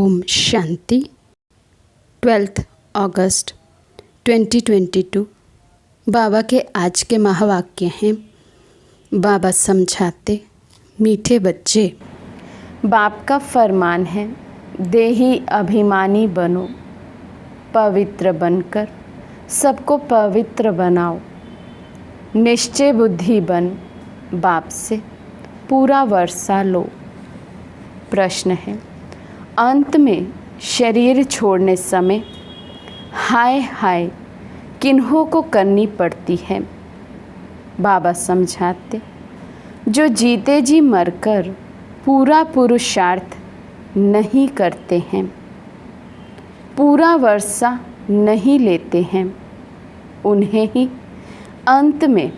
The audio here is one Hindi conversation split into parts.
ओम शांति। 12 अगस्त 2022 बाबा के आज के महावाक्य हैं। बाबा समझाते, मीठे बच्चे, बाप का फरमान है, देही अभिमानी बनो, पवित्र बनकर सबको पवित्र बनाओ। निश्चय बुद्धि बन बाप से पूरा वर्षा लो। प्रश्न है, अंत में शरीर छोड़ने समय हाय हाय किन्हों को करनी पड़ती है? बाबा समझाते, जो जीते जी मरकर पूरा पुरुषार्थ नहीं करते हैं, पूरा वर्षा नहीं लेते हैं, उन्हें ही अंत में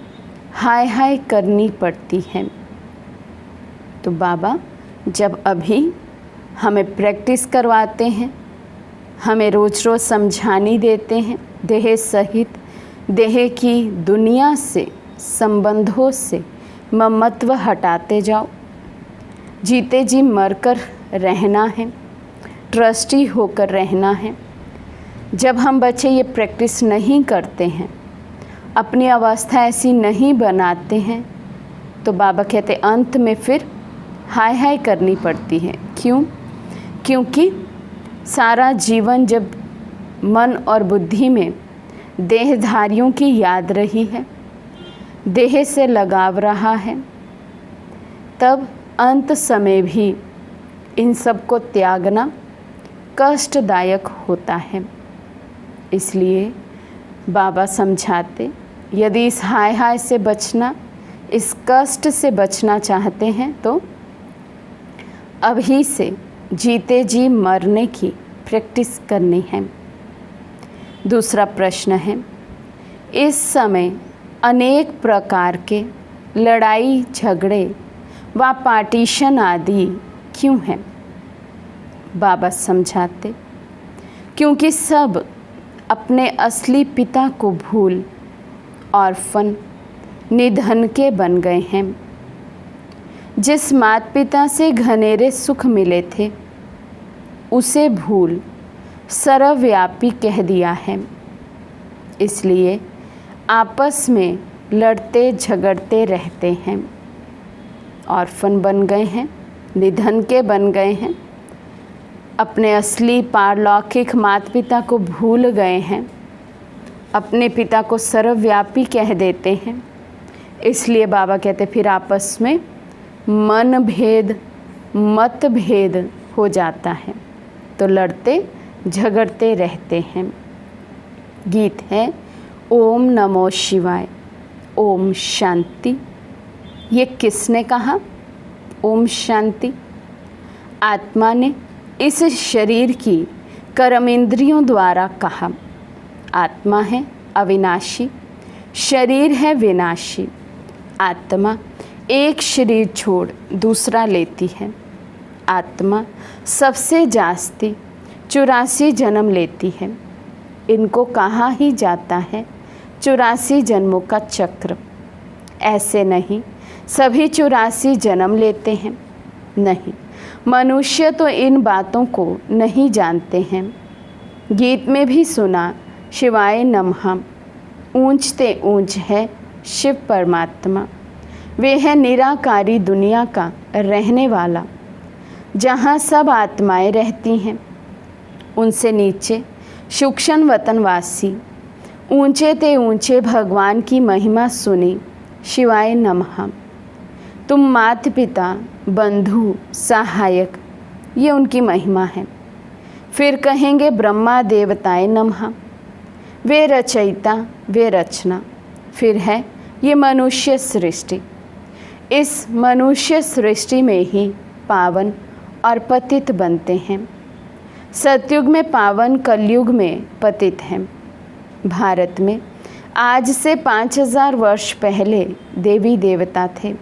हाय हाय करनी पड़ती है। तो बाबा जब अभी हमें प्रैक्टिस करवाते हैं, हमें रोज़ रोज़ समझानी देते हैं, देह सहित देह की दुनिया से, संबंधों से ममत्व हटाते जाओ। जीते जी मरकर रहना है, ट्रस्टी होकर रहना है। जब हम बच्चे ये प्रैक्टिस नहीं करते हैं, अपनी अवस्था ऐसी नहीं बनाते हैं, तो बाबा कहते अंत में फिर हाय हाय करनी पड़ती है। क्यों? क्योंकि सारा जीवन जब मन और बुद्धि में देहधारियों की याद रही है, देह से लगाव रहा है, तब अंत समय भी इन सब को त्यागना कष्टदायक होता है। इसलिए बाबा समझाते, यदि इस हाय हाय से बचना, इस कष्ट से बचना चाहते हैं तो अभी से जीते जी मरने की प्रैक्टिस करनी है। दूसरा प्रश्न है, इस समय अनेक प्रकार के लड़ाई झगड़े व पार्टीशन आदि क्यों हैं? बाबा समझाते, क्योंकि सब अपने असली पिता को भूल ऑर्फन निधन के बन गए हैं। जिस माता पिता से घनेरे सुख मिले थे, उसे भूल सर्वव्यापी कह दिया है। इसलिए आपस में लड़ते झगड़ते रहते हैं, ऑर्फन बन गए हैं, निधन के बन गए हैं, अपने असली पारलौकिक माता पिता को भूल गए हैं, अपने पिता को सर्वव्यापी कह देते हैं। इसलिए बाबा कहते फिर आपस में मन भेद, मतभेद हो जाता है, तो लड़ते झगड़ते रहते हैं। गीत है ओम नमो शिवाय, ओम शांति। ये किसने कहा ओम शांति? आत्मा ने इस शरीर की कर्म इंद्रियों द्वारा कहा। आत्मा है अविनाशी, शरीर है विनाशी। आत्मा एक शरीर छोड़ दूसरा लेती है। आत्मा सबसे जास्ती 84 जन्म लेती है। इनको कहा ही जाता है 84 जन्मों का चक्र। ऐसे नहीं सभी 84 जन्म लेते हैं, नहीं, मनुष्य तो इन बातों को नहीं जानते हैं। गीत में भी सुना, शिवाय नमः, ऊंचते ऊंच है शिव परमात्मा। वे है निराकारी दुनिया का रहने वाला, जहाँ सब आत्माएं रहती हैं। उनसे नीचे सूक्ष्म वतनवासी, ऊंचे ते ऊंचे भगवान की महिमा सुनी, शिवाय नमः। तुम माता पिता, बंधु, सहायक, ये उनकी महिमा है। फिर कहेंगे ब्रह्मा देवताए नमः, वे रचयिता, वे रचना। फिर है ये मनुष्य सृष्टि। इस मनुष्य सृष्टि में ही पावन और पतित बनते हैं। सतयुग में पावन, कलयुग में पतित हैं। भारत में आज से 5000 वर्ष पहले देवी देवता थे।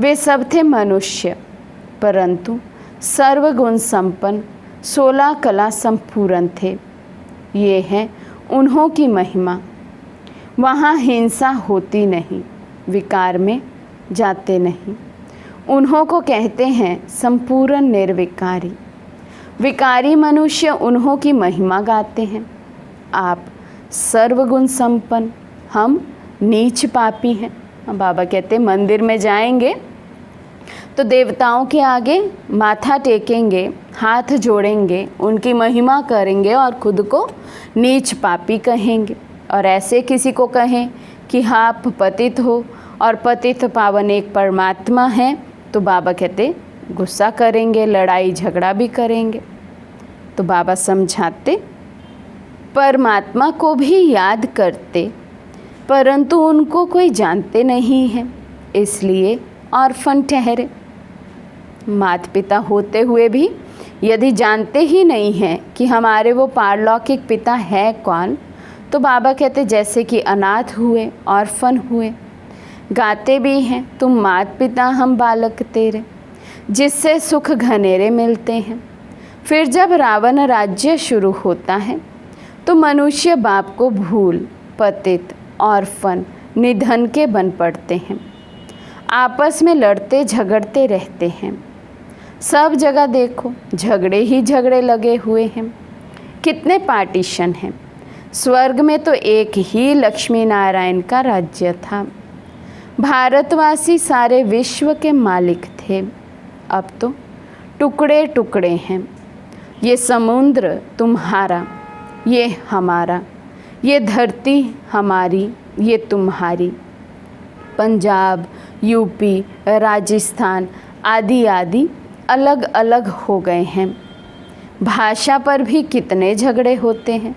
वे सब थे मनुष्य, परंतु सर्वगुण संपन्न, 16 कला संपूर्ण थे। ये है उन्हों की महिमा। वहाँ हिंसा होती नहीं, विकार में जाते नहीं। उन्हों को कहते हैं संपूर्ण निर्विकारी। विकारी मनुष्य उन्हों की महिमा गाते हैं। आप सर्वगुण संपन्न, हम नीच पापी हैं। बाबा कहते हैं मंदिर में जाएंगे तो देवताओं के आगे माथा टेकेंगे, हाथ जोड़ेंगे, उनकी महिमा करेंगे और खुद को नीच पापी कहेंगे। और ऐसे किसी को कहें कि आप पतित हो और पतित पावन एक परमात्मा है, तो बाबा कहते गुस्सा करेंगे, लड़ाई झगड़ा भी करेंगे। तो बाबा समझाते परमात्मा को भी याद करते, परंतु उनको कोई जानते नहीं है, इसलिए ऑर्फन ठहरे। माता पिता होते हुए भी यदि जानते ही नहीं हैं कि हमारे वो पारलौकिक पिता है कौन, तो बाबा कहते जैसे कि अनाथ हुए, ऑर्फन हुए। गाते भी हैं तुम माता पिता हम बालक तेरे, जिससे सुख घनेरे मिलते हैं। फिर जब रावण राज्य शुरू होता है तो मनुष्य बाप को भूल पतित, ऑर्फन, निधन के बन पड़ते हैं। आपस में लड़ते झगड़ते रहते हैं। सब जगह देखो झगड़े ही झगड़े लगे हुए हैं। कितने पार्टीशन हैं। स्वर्ग में तो एक ही लक्ष्मी नारायण का राज्य था। भारतवासी सारे विश्व के मालिक थे। अब तो टुकड़े टुकड़े हैं। ये समुद्र तुम्हारा, ये हमारा, ये धरती हमारी, ये तुम्हारी। पंजाब, यूपी, राजस्थान आदि आदि अलग अलग हो गए हैं। भाषा पर भी कितने झगड़े होते हैं,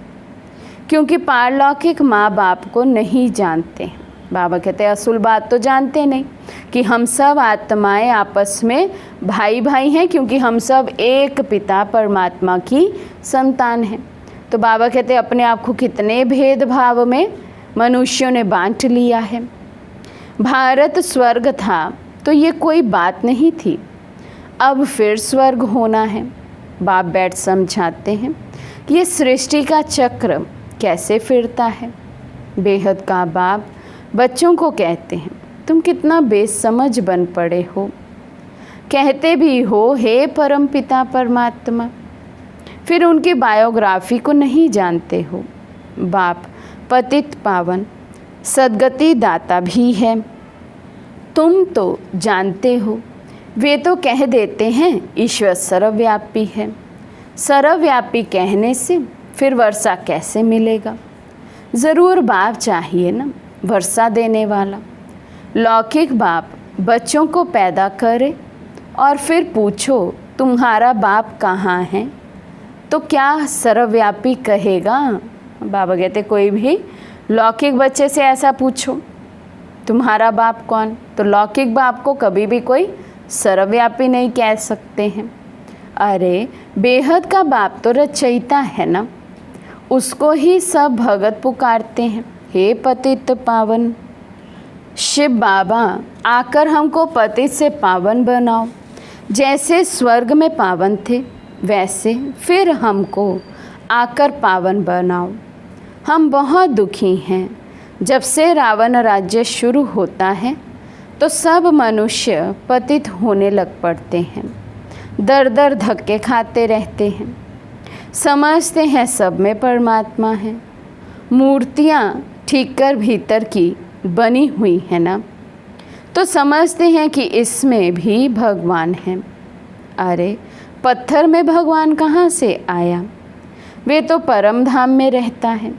क्योंकि पारलौकिक माँ बाप को नहीं जानते। बाबा कहते हैं असूल बात तो जानते नहीं कि हम सब आत्माएं आपस में भाई भाई हैं, क्योंकि हम सब एक पिता परमात्मा की संतान हैं। तो बाबा कहते हैं अपने आप को कितने भेदभाव में मनुष्यों ने बांट लिया है। भारत स्वर्ग था तो ये कोई बात नहीं थी, अब फिर स्वर्ग होना है। बाप बैठ समझाते हैं कि ये सृष्टि का चक्र कैसे फिरता है। बेहद का बाप बच्चों को कहते हैं तुम कितना बेसमझ बन पड़े हो। कहते भी हो हे परम पिता परमात्मा, फिर उनकी बायोग्राफी को नहीं जानते हो। बाप पतित पावन सद्गति दाता भी है, तुम तो जानते हो। वे तो कह देते हैं ईश्वर सर्वव्यापी है। सर्वव्यापी कहने से फिर वर्षा कैसे मिलेगा। ज़रूर बाप चाहिए ना, वर्षा देने वाला। लौकिक बाप बच्चों को पैदा करे और फिर पूछो तुम्हारा बाप कहाँ है, तो क्या सर्वव्यापी कहेगा। बाबा कहते कोई भी लौकिक बच्चे से ऐसा पूछो तुम्हारा बाप कौन, तो लौकिक बाप को कभी भी कोई सर्वव्यापी नहीं कह सकते हैं। अरे बेहद का बाप तो रचयिता है ना, उसको ही सब भगत पुकारते हैं। हे पतित पावन शिव बाबा, आकर हमको पतित से पावन बनाओ। जैसे स्वर्ग में पावन थे वैसे फिर हमको आकर पावन बनाओ। हम बहुत दुखी हैं। जब से रावण राज्य शुरू होता है तो सब मनुष्य पतित होने लग पड़ते हैं। दर दर धक्के खाते रहते हैं। समझते हैं सब में परमात्मा है। मूर्तियाँ ठीक कर भीतर की बनी हुई है ना, तो समझते हैं कि इसमें भी भगवान है। अरे पत्थर में भगवान कहाँ से आया, वे तो परम धाम में रहता है।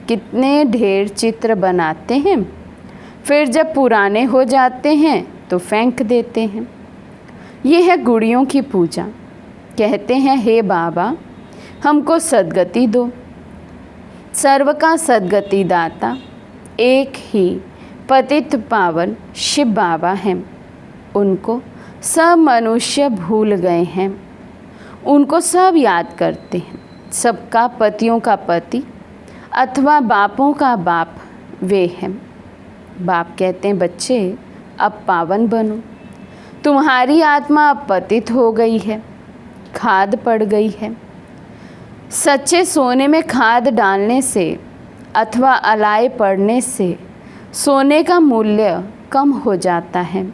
कितने ढेर चित्र बनाते हैं, फिर जब पुराने हो जाते हैं तो फेंक देते हैं। ये है गुड़ियों की पूजा। कहते हैं हे बाबा हमको सद्गति दो। सर्व का सद्गति दाता एक ही पतित पावन शिव बाबा हैं। उनको सब मनुष्य भूल गए हैं। उनको सब याद करते हैं। सबका पतियों का पति अथवा बापों का बाप वे हैं। बाप कहते हैं बच्चे अब पावन बनो। तुम्हारी आत्मा अब पतित हो गई है, खाद पड़ गई है। सच्चे सोने में खाद डालने से अथवा अलाय पड़ने से सोने का मूल्य कम हो जाता है।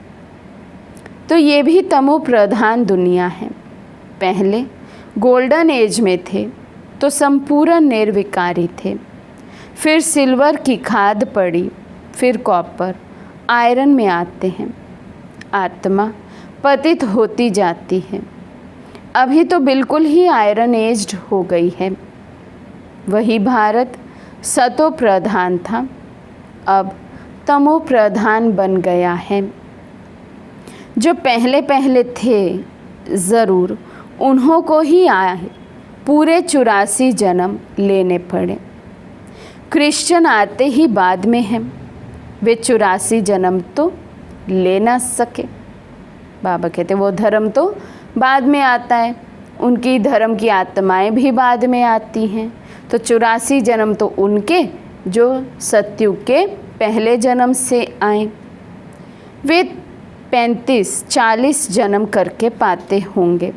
तो ये भी तमो प्रधान दुनिया है। पहले गोल्डन एज में थे तो संपूर्ण निर्विकारी थे, फिर सिल्वर की खाद पड़ी, फिर कॉपर आयरन में आते हैं। आत्मा पतित होती जाती है। अभी तो बिल्कुल ही आयरन एज्ड हो गई है। वही भारत सतो प्रधान था, अब तमो प्रधान बन गया है। जो पहले पहले थे ज़रूर उन्हों को ही आए पूरे 84 जन्म लेने पड़े। क्रिश्चियन आते ही बाद में हैं, वे 84 जन्म तो ले ना सके। बाबा कहते वो धर्म तो बाद में आता है, उनकी धर्म की आत्माएं भी बाद में आती हैं। तो 84 जन्म तो उनके जो सतयुग के पहले जन्म से आए, वे 35-40 जन्म करके पाते होंगे।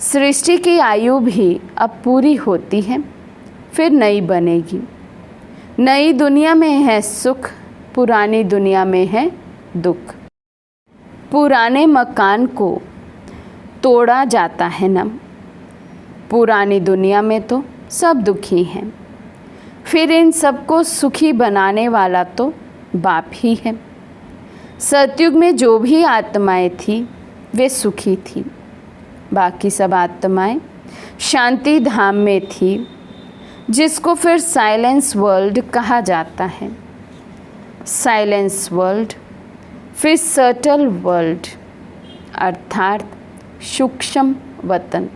सृष्टि की आयु भी अब पूरी होती है, फिर नई बनेगी। नई दुनिया में है सुख, पुरानी दुनिया में है दुख। पुराने मकान को तोड़ा जाता है ना, पुरानी दुनिया में तो सब दुखी हैं। फिर इन सबको सुखी बनाने वाला तो बाप ही है। सतयुग में जो भी आत्माएं थी वे सुखी थी, बाकी सब आत्माएं शांति धाम में थी, जिसको फिर साइलेंस वर्ल्ड कहा जाता है। साइलेंस वर्ल्ड, फिर सटल वर्ल्ड अर्थात सूक्ष्म वतन।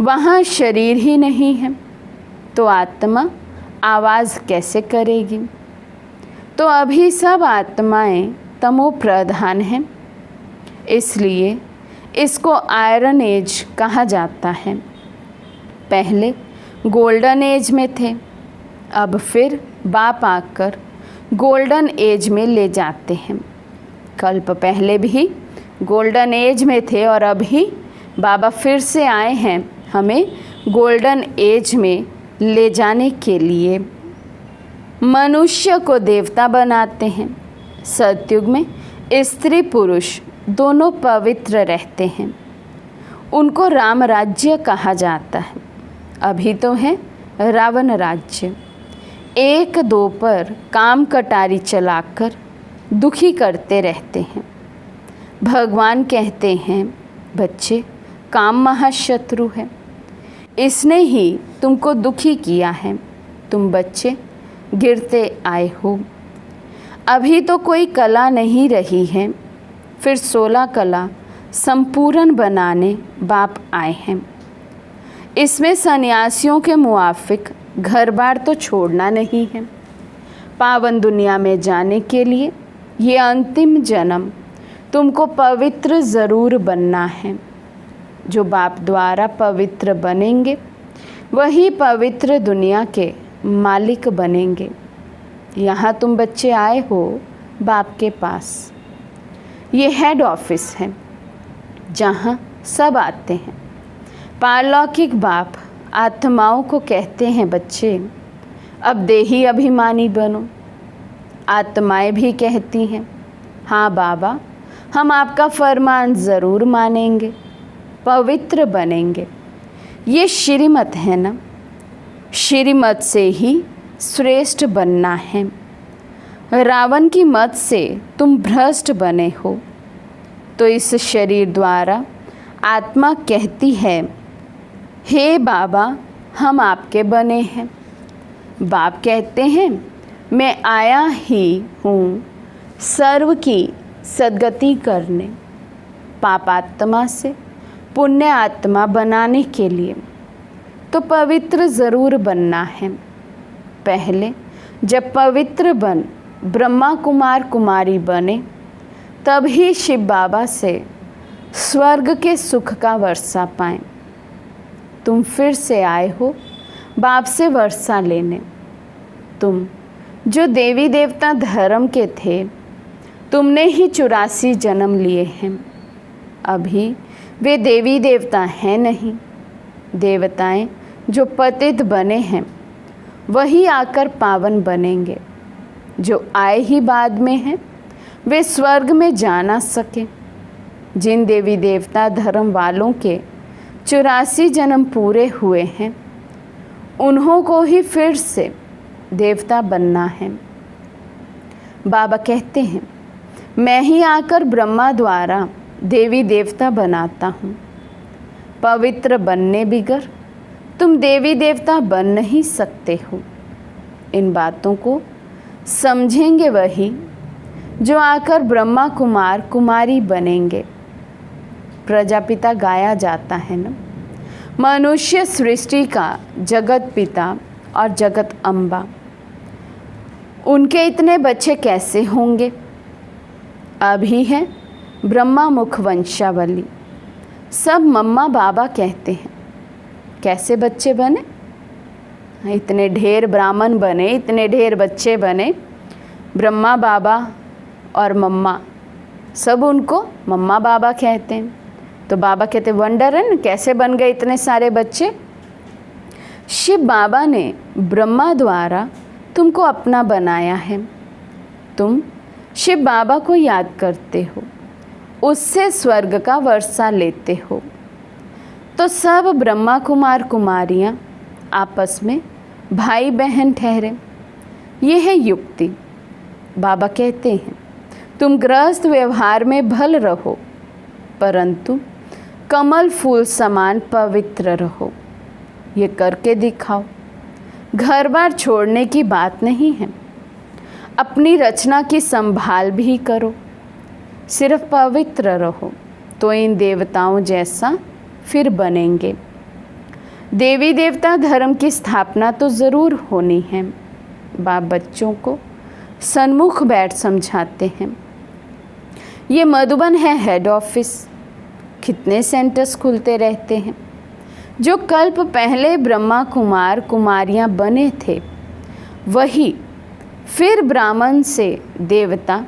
वहाँ शरीर ही नहीं है तो आत्मा आवाज़ कैसे करेगी? तो अभी सब आत्माएं तमो प्रधान हैं, इसलिए इसको आयरन एज कहा जाता है। पहले गोल्डन एज में थे, अब फिर बाप आकर गोल्डन एज में ले जाते हैं। कल्प पहले भी गोल्डन एज में थे और अभी बाबा फिर से आए हैं हमें गोल्डन एज में ले जाने के लिए। मनुष्य को देवता बनाते हैं। सतयुग में स्त्री पुरुष दोनों पवित्र रहते हैं, उनको राम राज्य कहा जाता है। अभी तो है रावण राज्य। 1-2 पर काम कटारी चलाकर दुखी करते रहते हैं। भगवान कहते हैं बच्चे, काम महाशत्रु है, इसने ही तुमको दुखी किया है, तुम बच्चे गिरते आए हो। अभी तो कोई कला नहीं रही है, फिर 16 कला संपूर्ण बनाने बाप आए हैं। इसमें सन्यासियों के मुआफिक घर बार तो छोड़ना नहीं है। पावन दुनिया में जाने के लिए ये अंतिम जन्म तुमको पवित्र ज़रूर बनना है। जो बाप द्वारा पवित्र बनेंगे वही पवित्र दुनिया के मालिक बनेंगे। यहाँ तुम बच्चे आए हो बाप के पास। ये हेड ऑफिस है जहाँ सब आते हैं। पारलौकिक बाप आत्माओं को कहते हैं बच्चे अब देही अभिमानी बनो। आत्माएं भी कहती हैं हाँ बाबा, हम आपका फरमान ज़रूर मानेंगे, पवित्र बनेंगे। ये श्रीमत है ना, श्रीमत से ही श्रेष्ठ बनना है। रावण की मत से तुम भ्रष्ट बने हो, तो इस शरीर द्वारा आत्मा कहती है हे बाबा, हम आपके बने हैं। बाप कहते हैं मैं आया ही हूँ सर्व की सद्गति करने, पाप आत्मा से पुण्य आत्मा बनाने के लिए। तो पवित्र ज़रूर बनना है। पहले जब पवित्र बन ब्रह्मा कुमार कुमारी बने, तभी शिव बाबा से स्वर्ग के सुख का वर्षा पाएं। तुम फिर से आए हो बाप से वर्षा लेने। तुम जो देवी देवता धर्म के थे, तुमने ही 84 जन्म लिए हैं। अभी वे देवी देवता हैं नहीं। देवताएं जो पतित बने हैं वही आकर पावन बनेंगे। जो आए ही बाद में हैं वे स्वर्ग में जा ना सके। जिन देवी देवता धर्म वालों के 84 जन्म पूरे हुए हैं, उन्हों को ही फिर से देवता बनना है। बाबा कहते हैं, मैं ही आकर ब्रह्मा द्वारा देवी देवता बनाता हूँ। पवित्र बनने बिगर तुम देवी देवता बन नहीं सकते हो। इन बातों को समझेंगे वही जो आकर ब्रह्मा कुमार कुमारी बनेंगे। प्रजापिता गाया जाता है ना, मनुष्य सृष्टि का जगत पिता और जगत अम्बा। उनके इतने बच्चे कैसे होंगे? अभी है ब्रह्मा मुख वंशावली, सब मम्मा बाबा कहते हैं। कैसे बच्चे बने? इतने ढेर ब्राह्मण बने, इतने ढेर बच्चे बने, ब्रह्मा बाबा और मम्मा, सब उनको मम्मा बाबा कहते हैं। तो बाबा कहते वंडर है ना, कैसे बन गए इतने सारे बच्चे? शिव बाबा ने ब्रह्मा द्वारा तुमको अपना बनाया है। तुम शिव बाबा को याद करते हो, उससे स्वर्ग का वर्षा लेते हो। तो सब ब्रह्मा कुमार कुमारियाँ आपस में भाई बहन ठहरे। ये है युक्ति। बाबा कहते हैं, तुम गृहस्थ व्यवहार में भल रहो, परंतु कमल फूल समान पवित्र रहो। ये करके दिखाओ। घर बार छोड़ने की बात नहीं है, अपनी रचना की संभाल भी करो। सिर्फ पवित्र रहो तो इन देवताओं जैसा फिर बनेंगे। देवी देवता धर्म की स्थापना तो ज़रूर होनी है। बाप बच्चों को सन्मुख बैठ समझाते हैं। ये मधुबन है हेड ऑफिस। कितने सेंटर्स खुलते रहते हैं। जो कल्प पहले ब्रह्मा कुमार कुमारियाँ बने थे, वही फिर ब्राह्मण से देवता,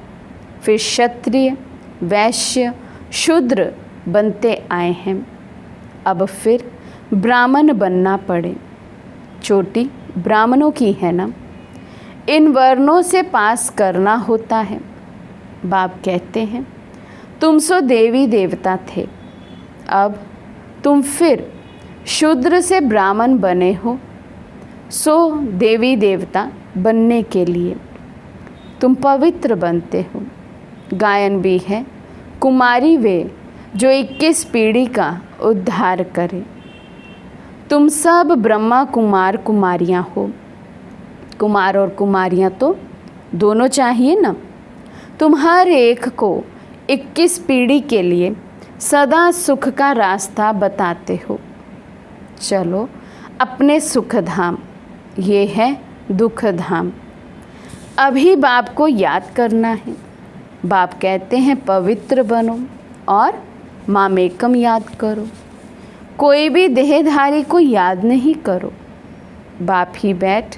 फिर क्षत्रिय, वैश्य, शूद्र बनते आए हैं। अब फिर ब्राह्मण बनना पड़े। चोटी ब्राह्मणों की है ना, इन वर्णों से पास करना होता है। बाप कहते हैं, तुम सो देवी देवता थे, अब तुम फिर शूद्र से ब्राह्मण बने हो। सो देवी देवता बनने के लिए तुम पवित्र बनते हो। गायन भी है, कुमारी वे जो 21 पीढ़ी का उद्धार करे। तुम सब ब्रह्मा कुमार कुमारियाँ हो। कुमार और कुमारियाँ तो दोनों चाहिए ना। तुम हर एक को 21 पीढ़ी के लिए सदा सुख का रास्ता बताते हो। चलो अपने सुख धाम, ये है दुख धाम। अभी बाप को याद करना है। बाप कहते हैं पवित्र बनो और मामेकम याद करो। कोई भी देहधारी को याद नहीं करो। बाप ही बैठ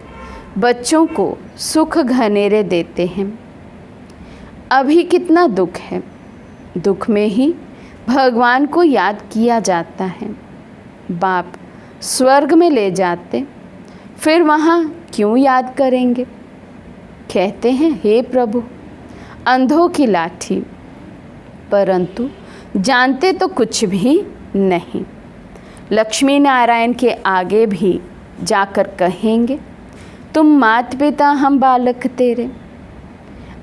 बच्चों को सुख घनेरे देते हैं। अभी कितना दुख है, दुख में ही भगवान को याद किया जाता है। बाप स्वर्ग में ले जाते, फिर वहाँ क्यों याद करेंगे? कहते हैं, हे प्रभु, अंधों की लाठी, परंतु जानते तो कुछ भी नहीं। लक्ष्मी नारायण के आगे भी जाकर कहेंगे, तुम मात पिता हम बालक तेरे।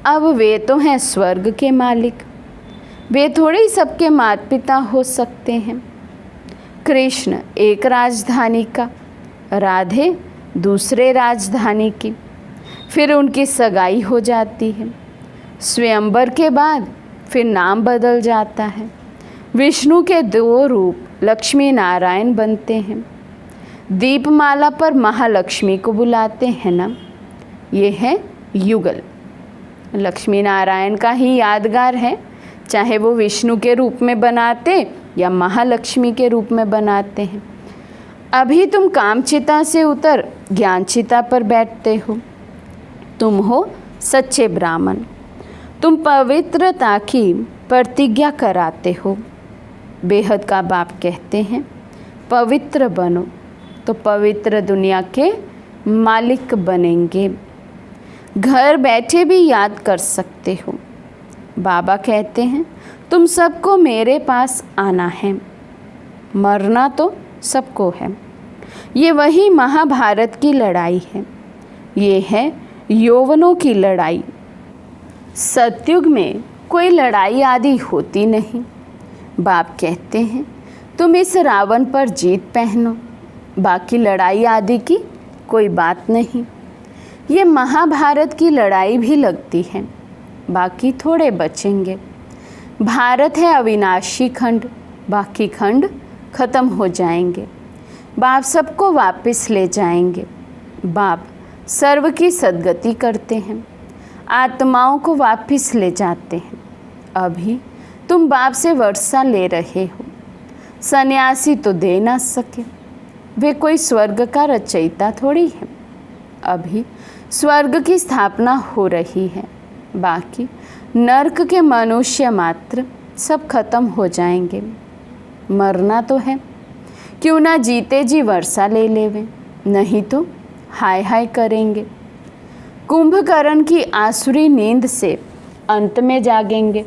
अब वे तो हैं स्वर्ग के मालिक, वे थोड़े ही सबके मात पिता हो सकते हैं। कृष्ण एक राजधानी का, राधे दूसरे राजधानी की, फिर उनकी सगाई हो जाती है। स्वयंवर के बाद फिर नाम बदल जाता है। विष्णु के 2 रूप लक्ष्मी नारायण बनते हैं। दीपमाला पर महालक्ष्मी को बुलाते हैं ना, ये है युगल। लक्ष्मी नारायण का ही यादगार है, चाहे वो विष्णु के रूप में बनाते या महालक्ष्मी के रूप में बनाते हैं। अभी तुम कामचिता से उतर ज्ञानचिता पर बैठते हो। तुम हो सच्चे ब्राह्मण। तुम पवित्रता की प्रतिज्ञा कराते हो। बेहद का बाप कहते हैं, पवित्र बनो तो पवित्र दुनिया के मालिक बनेंगे। घर बैठे भी याद कर सकते हो। बाबा कहते हैं, तुम सबको मेरे पास आना है। मरना तो सबको है। ये वही महाभारत की लड़ाई है। ये है यौवनों की लड़ाई। सतयुग में कोई लड़ाई आदि होती नहीं। बाप कहते हैं तुम इस रावण पर जीत पहनो, बाकी लड़ाई आदि की कोई बात नहीं। ये महाभारत की लड़ाई भी लगती है, बाकी थोड़े बचेंगे। भारत है अविनाशी खंड, बाकी खंड खत्म हो जाएंगे। बाप सबको वापस ले जाएंगे। बाप सर्व की सद्गति करते हैं, आत्माओं को वापस ले जाते हैं। अभी तुम बाप से वर्षा ले रहे हो। सन्यासी तो दे ना सके, वे कोई स्वर्ग का रचयिता थोड़ी है। अभी स्वर्ग की स्थापना हो रही है, बाकी नर्क के मनुष्य मात्र सब खत्म हो जाएंगे। मरना तो है, क्यों ना जीते जी वर्षा ले लेवे, नहीं तो हाय हाय करेंगे। कुंभकर्ण की आसुरी नींद से अंत में जागेंगे।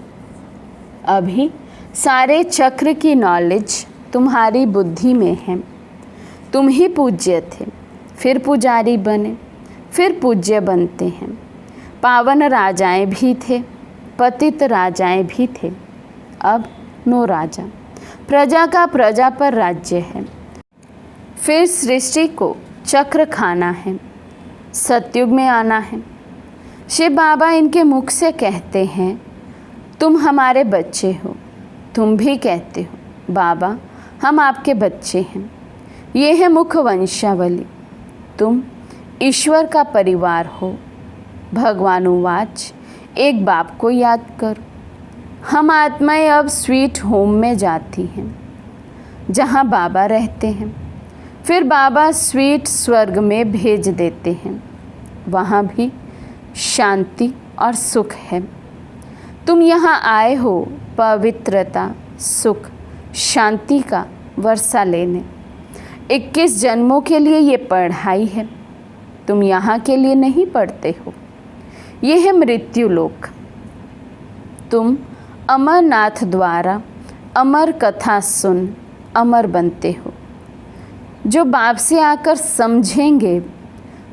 अभी सारे चक्र की नॉलेज तुम्हारी बुद्धि में है। तुम ही पूज्य थे, फिर पुजारी बने, फिर पूज्य बनते हैं। पावन राजाएं भी थे, पतित राजाएं भी थे। अब नो राजा, प्रजा का प्रजा पर राज्य है। फिर सृष्टि को चक्र खाना है, सतयुग में आना है। शिव बाबा इनके मुख से कहते हैं तुम हमारे बच्चे हो। तुम भी कहते हो बाबा हम आपके बच्चे हैं। ये है मुख वंशावली। तुम ईश्वर का परिवार हो। भगवानुवाच एक बाप को याद करो। हम आत्माएं अब स्वीट होम में जाती हैं, जहाँ बाबा रहते हैं। फिर बाबा स्वीट स्वर्ग में भेज देते हैं। वहाँ भी शांति और सुख है। तुम यहाँ आए हो पवित्रता, सुख, शांति का वर्षा लेने। 21 जन्मों के लिए ये पढ़ाई है। तुम यहाँ के लिए नहीं पढ़ते हो। ये है मृत्यु लोक। तुम अमरनाथ द्वारा अमर कथा सुन अमर बनते हो। जो बाप से आकर समझेंगे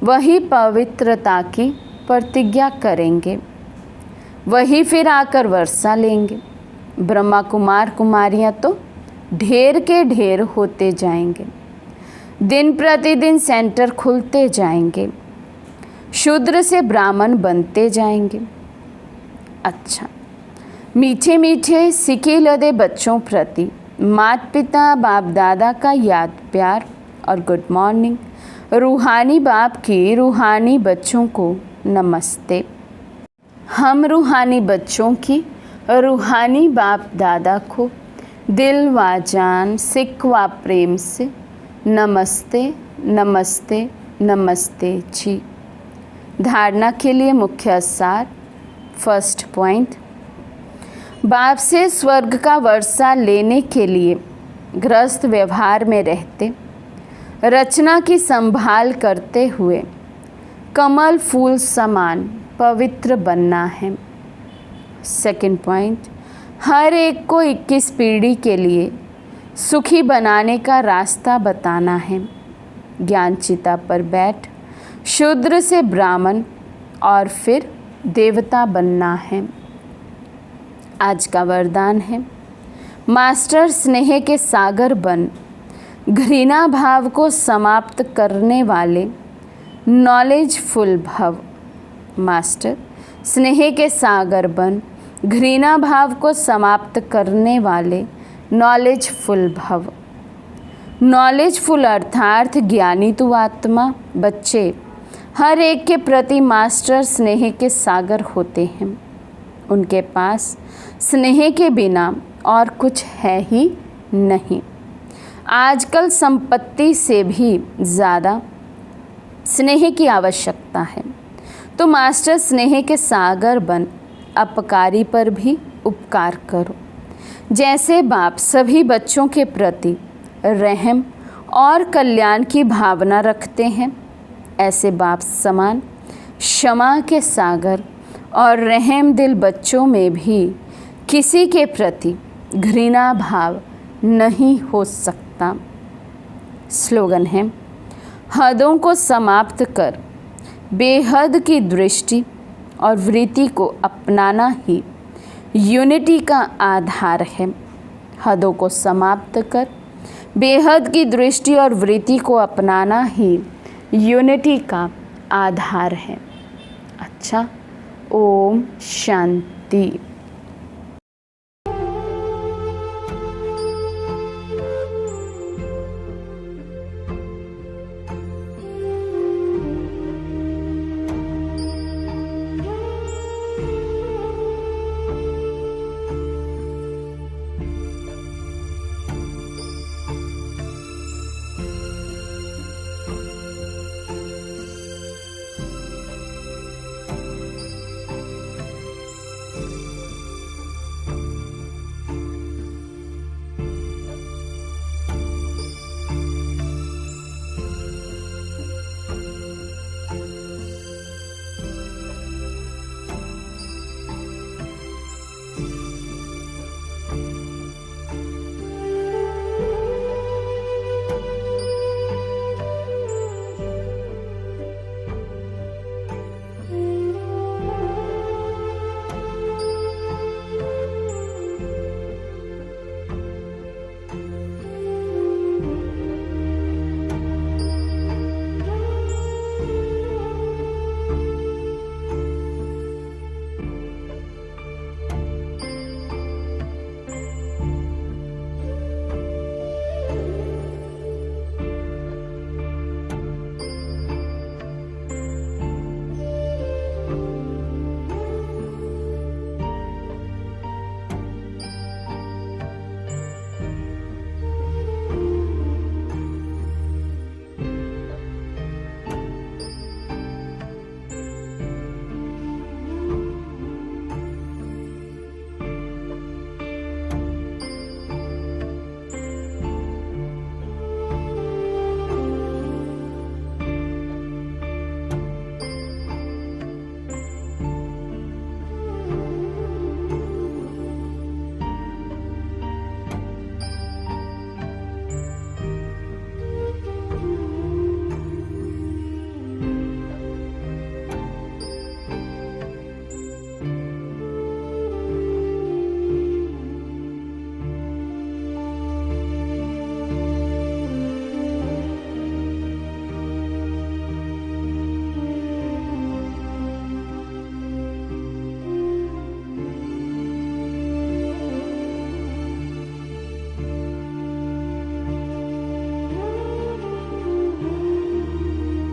वही पवित्रता की प्रतिज्ञा करेंगे, वही फिर आकर वर्षा लेंगे। ब्रह्मा कुमार कुमारियाँ तो ढेर के ढेर होते जाएंगे। दिन प्रतिदिन सेंटर खुलते जाएंगे। शूद्र से ब्राह्मण बनते जाएंगे। अच्छा, मीठे मीठे सिके लदे बच्चों प्रति माता पिता बाप दादा का याद प्यार और गुड मॉर्निंग। रूहानी बाप की रूहानी बच्चों को नमस्ते। हम रूहानी बच्चों की रूहानी बाप दादा को दिल व जान सिक व प्रेम से नमस्ते नमस्ते नमस्ते जी। धारणा के लिए मुख्य सार। फर्स्ट पॉइंट, बाप से स्वर्ग का वर्षा लेने के लिए गृहस्थ व्यवहार में रहते, रचना की संभाल करते हुए कमल फूल समान पवित्र बनना है। सेकंड पॉइंट, हर एक को 21 पीढ़ी के लिए सुखी बनाने का रास्ता बताना है। ज्ञान चिता पर बैठ शूद्र से ब्राह्मण और फिर देवता बनना है। आज का वरदान है, मास्टर स्नेह के सागर बन, घृणा भाव को समाप्त करने वाले नॉलेजफुल भव। मास्टर स्नेह के सागर बन, घृणा भाव को समाप्त करने वाले नॉलेजफुल भव। नॉलेजफुल अर्थात ज्ञानी तु आत्मा। बच्चे हर एक के प्रति मास्टर स्नेह के सागर होते हैं। उनके पास स्नेह के बिना और कुछ है ही नहीं। आजकल संपत्ति से भी ज़्यादा स्नेह की आवश्यकता है। तो मास्टर स्नेह के सागर बन, अपकारी पर भी उपकार करो। जैसे बाप सभी बच्चों के प्रति रहम और कल्याण की भावना रखते हैं, ऐसे बाप समान क्षमा के सागर और रहम दिल बच्चों में भी किसी के प्रति घृणा भाव नहीं हो सकता। सकता। स्लोगन है, हदों को समाप्त कर बेहद की दृष्टि और वृत्ति को अपनाना ही यूनिटी का आधार है। हदों को समाप्त कर बेहद की दृष्टि और वृत्ति को अपनाना ही यूनिटी का आधार है। अच्छा, ओम शांति।